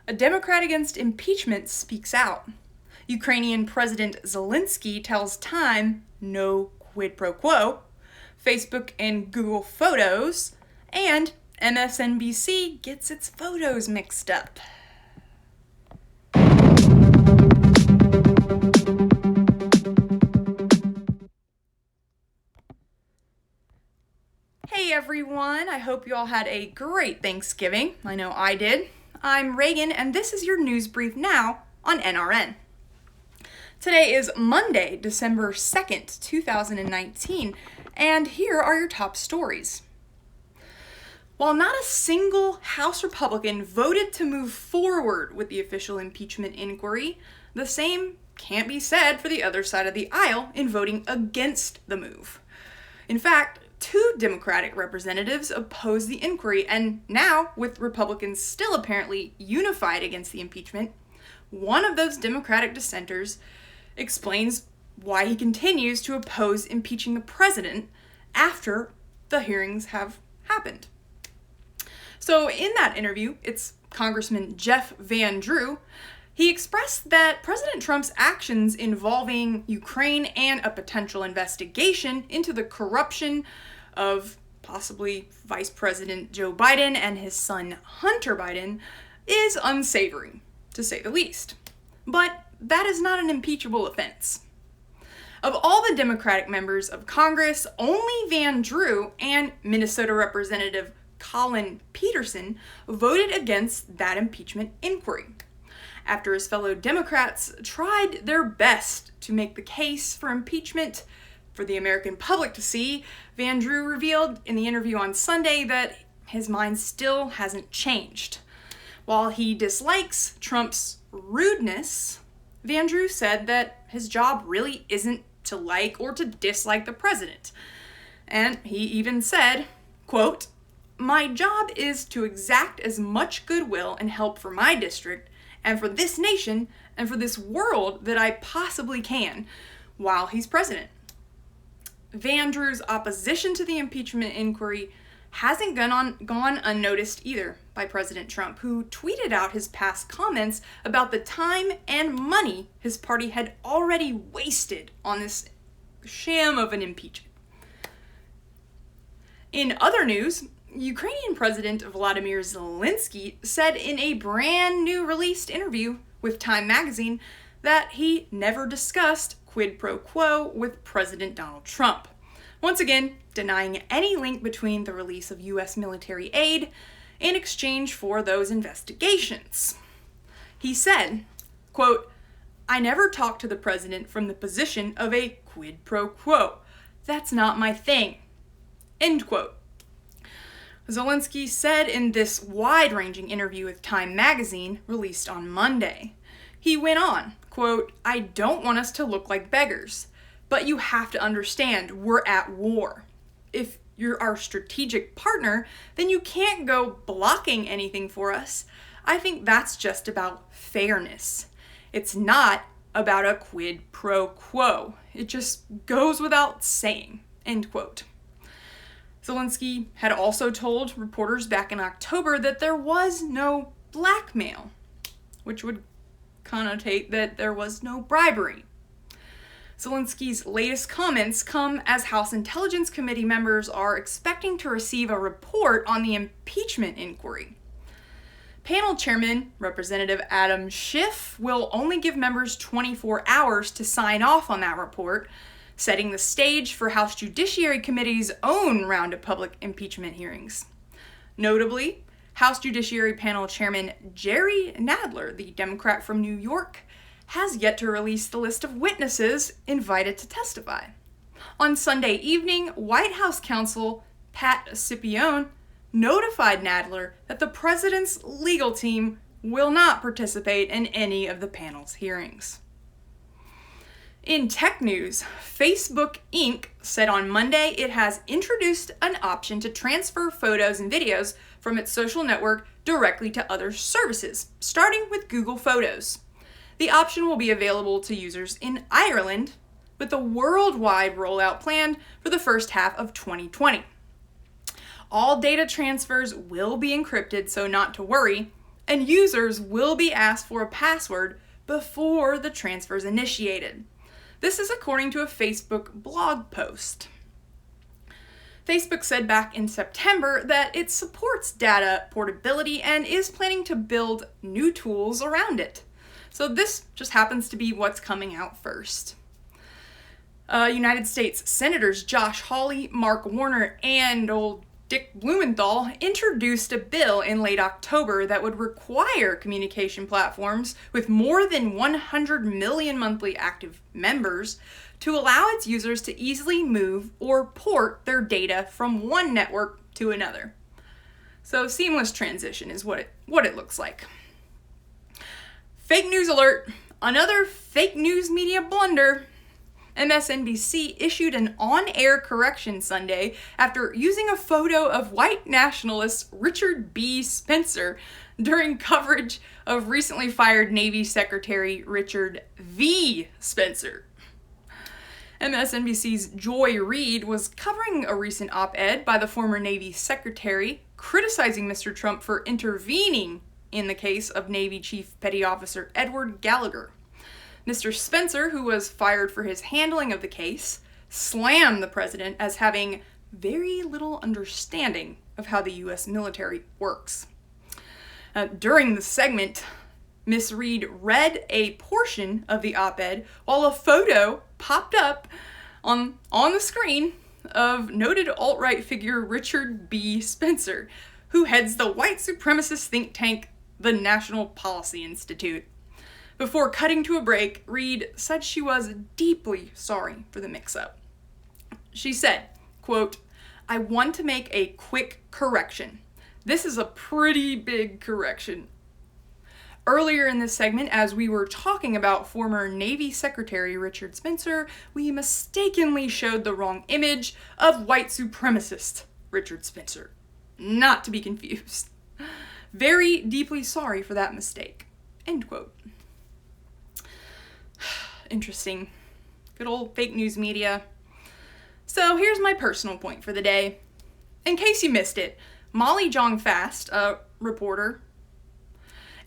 A Democrat against impeachment speaks out. Ukrainian President Zelensky tells Time no quid pro quo. Facebook and Google Photos. And MSNBC gets its photos mixed up. Hey everyone, I hope you all had a great Thanksgiving. I know I did. I'm Reagan, and this is your news brief now on NRN. Today is Monday, December 2nd, 2019, and here are your top stories. While not a single House Republican voted to move forward with the official impeachment inquiry, the same can't be said for the other side of the aisle in voting against the move. In fact, 2 Democratic representatives opposed the inquiry, and now, with Republicans still apparently unified against the impeachment, one of those Democratic dissenters explains why he continues to oppose impeaching the president after the hearings have happened. So in that interview, it's Congressman Jeff Van Drew. He expressed that President Trump's actions involving Ukraine and a potential investigation into the corruption of possibly Vice President Joe Biden and his son Hunter Biden is unsavory, to say the least. But that is not an impeachable offense. Of all the Democratic members of Congress, only Van Drew and Minnesota Representative Colin Peterson voted against that impeachment inquiry. After his fellow Democrats tried their best to make the case for impeachment for the American public to see, Van Drew revealed in the interview on Sunday that his mind still hasn't changed. While he dislikes Trump's rudeness, Van Drew said that his job really isn't to like or to dislike the president. And he even said, quote, "My job is to exact as much goodwill and help for my district and for this nation and for this world that I possibly can while he's president." Van Drew's opposition to the impeachment inquiry hasn't gone unnoticed either by President Trump, who tweeted out his past comments about the time and money his party had already wasted on this sham of an impeachment. In other news, Ukrainian President Volodymyr Zelensky said in a brand new released interview with Time magazine that he never discussed quid pro quo with President Donald Trump, once again denying any link between the release of U.S. military aid in exchange for those investigations. He said, quote, "I never talked to the president from the position of a quid pro quo. That's not my thing." End quote. Zelensky said in this wide-ranging interview with Time magazine released on Monday. He went on, quote, "I don't want us to look like beggars, but you have to understand we're at war. If you're our strategic partner, then you can't go blocking anything for us. I think that's just about fairness. It's not about a quid pro quo. It just goes without saying." End quote. Zelensky had also told reporters back in October that there was no blackmail, which would connotate that there was no bribery. Zelensky's latest comments come as House Intelligence Committee members are expecting to receive a report on the impeachment inquiry. Panel Chairman Representative Adam Schiff will only give members 24 hours to sign off on that report, setting the stage for House Judiciary Committee's own round of public impeachment hearings. Notably, House Judiciary Panel Chairman Jerry Nadler, the Democrat from New York, has yet to release the list of witnesses invited to testify. On Sunday evening, White House counsel Pat Cipollone notified Nadler that the president's legal team will not participate in any of the panel's hearings. In tech news, Facebook Inc. said on Monday it has introduced an option to transfer photos and videos from its social network directly to other services, starting with Google Photos. The option will be available to users in Ireland, with a worldwide rollout planned for the first half of 2020. All data transfers will be encrypted, so not to worry. and users will be asked for a password before the transfer is initiated. This is according to a Facebook blog post. Facebook said back in September that it supports data portability and is planning to build new tools around it. So this just happens to be what's coming out first. United States Senators Josh Hawley, Mark Warner, and old Dick Blumenthal introduced a bill in late October that would require communication platforms with more than 100 million monthly active members to allow its users to easily move or port their data from one network to another. So seamless transition is what it looks like. Fake news alert! Another fake news media blunder. MSNBC issued an on-air correction Sunday after using a photo of white nationalist Richard B. Spencer during coverage of recently fired Navy Secretary Richard V. Spencer. MSNBC's Joy Reid was covering a recent op-ed by the former Navy Secretary, criticizing Mr. Trump for intervening in the case of Navy Chief Petty Officer Edward Gallagher. Mr. Spencer, who was fired for his handling of the case, slammed the president as having very little understanding of how the U.S. military works. During the segment, Ms. Reid read a portion of the op-ed while a photo popped up on the screen of noted alt-right figure Richard B. Spencer, who heads the white supremacist think tank, the National Policy Institute. Before cutting to a break, Reid said she was deeply sorry for the mix-up. She said, quote, "I want to make a quick correction. This is a pretty big correction." Earlier in this segment, as we were talking about former Navy Secretary Richard Spencer, we mistakenly showed the wrong image of white supremacist Richard Spencer. Not to be confused. Very deeply sorry for that mistake. End quote. Interesting. Good old fake news media. So here's my personal point for the day. In case you missed it, Molly Jong-Fast, a reporter,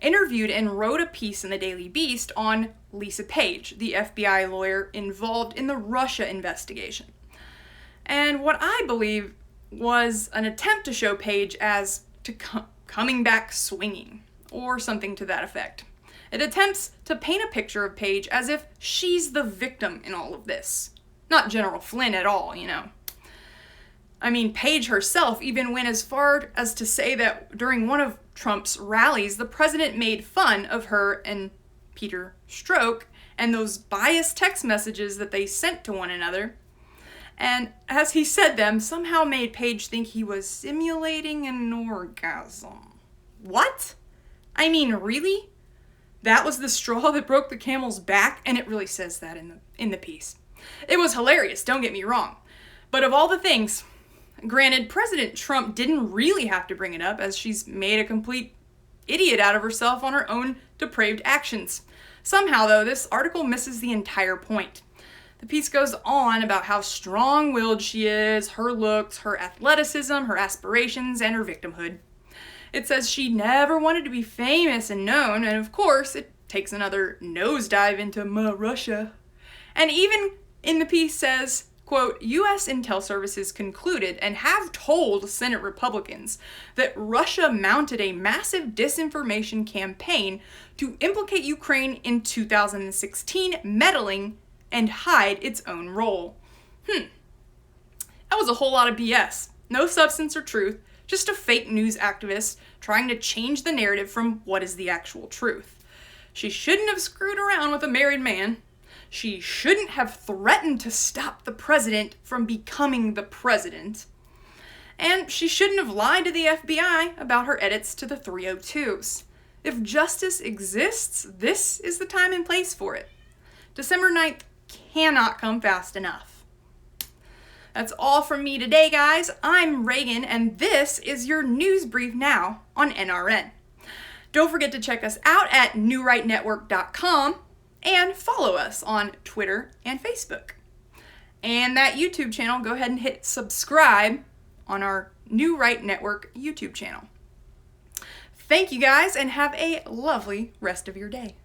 interviewed and wrote a piece in the Daily Beast on Lisa Page, the FBI lawyer involved in the Russia investigation. And what I believe was an attempt to show Page as coming back swinging, or something to that effect. It attempts to paint a picture of Page as if she's the victim in all of this. Not General Flynn at all, you know. I mean, Page herself even went as far as to say that during one of Trump's rallies, the president made fun of her and Peter Strzok and those biased text messages that they sent to one another. And as he said them, somehow made Page think he was simulating an orgasm. What? I mean, really? That was the straw that broke the camel's back, and it really says that in the piece. It was hilarious, don't get me wrong. But of all the things, granted, President Trump didn't really have to bring it up, as she's made a complete idiot out of herself on her own depraved actions. Somehow, though, this article misses the entire point. The piece goes on about how strong-willed she is, her looks, her athleticism, her aspirations, and her victimhood. It says she never wanted to be famous and known, and of course, it takes another nosedive into Russia. And even in the piece says, quote, U.S. intel services concluded and have told Senate Republicans that Russia mounted a massive disinformation campaign to implicate Ukraine in 2016 meddling and hide its own role. That was a whole lot of BS. No substance or truth, just a fake news activist trying to change the narrative from what is the actual truth. She shouldn't have screwed around with a married man. She shouldn't have threatened to stop the president from becoming the president. And she shouldn't have lied to the FBI about her edits to the 302s. If justice exists, this is the time and place for it. December 9th cannot come fast enough. That's all from me today, guys. I'm Reagan, and this is your news brief now on NRN. Don't forget to check us out at newrightnetwork.com and follow us on Twitter and Facebook. And that YouTube channel, go ahead and hit subscribe on our New Right Network YouTube channel. Thank you guys, and have a lovely rest of your day.